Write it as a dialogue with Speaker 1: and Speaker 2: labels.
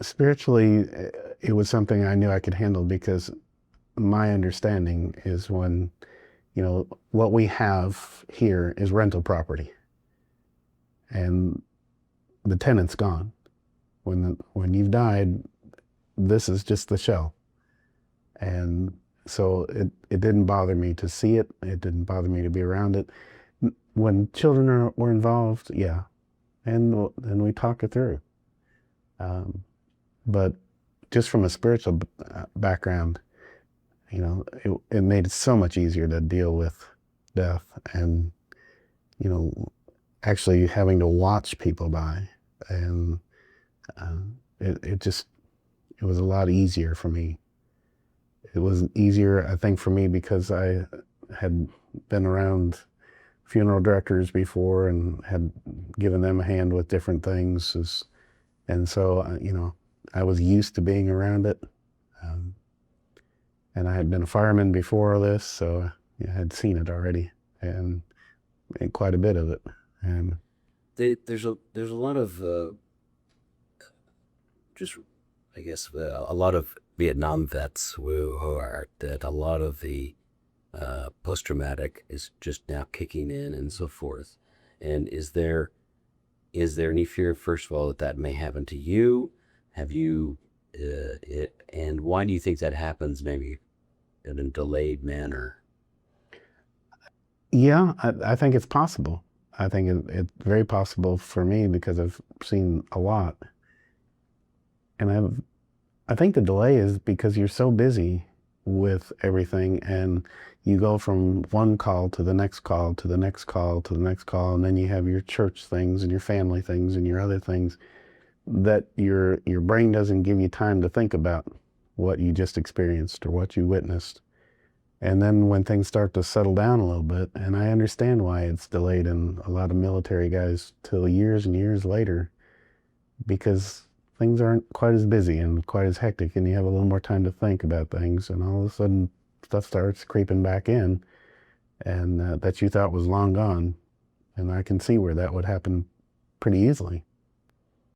Speaker 1: Spiritually, it was something I knew I could handle because my understanding is when, what we have here is rental property and the tenant's gone. When you've died, this is just the shell. And so it didn't bother me to see it. It didn't bother me to be around it. When children were involved, yeah. And we talk it through. Um, but just from a spiritual background, it made it so much easier to deal with death and, you know, actually having to watch people die. And uh, it just, it was a lot easier for me. It was easier, I think, for me because I had been around funeral directors before and had given them a hand with different things. And so, I was used to being around it. Um, and I had been a fireman before this, so I had seen it already and quite a bit of it. And
Speaker 2: There's a lot of just I guess a lot of Vietnam vets who are that a lot of the post traumatic is just now kicking in and so forth. And is there any fear, first of all, that that may happen to you? Have you and why do you think that happens? Maybe in a delayed manner.
Speaker 1: yeah, I think it's possible. I think it's very possible for me because I've seen a lot. And I think the delay is because you're so busy with everything and you go from one call to the next call to the next call to the next call, and then you have your church things and your family things and your other things that your brain doesn't give you time to think about what you just experienced or what you witnessed. And then when things start to settle down a little bit, and I understand why it's delayed in a lot of military guys till years and years later, because things aren't quite as busy and quite as hectic, and you have a little more time to think about things, and all of a sudden stuff starts creeping back in, and that you thought was long gone. And I can see where that would happen pretty easily.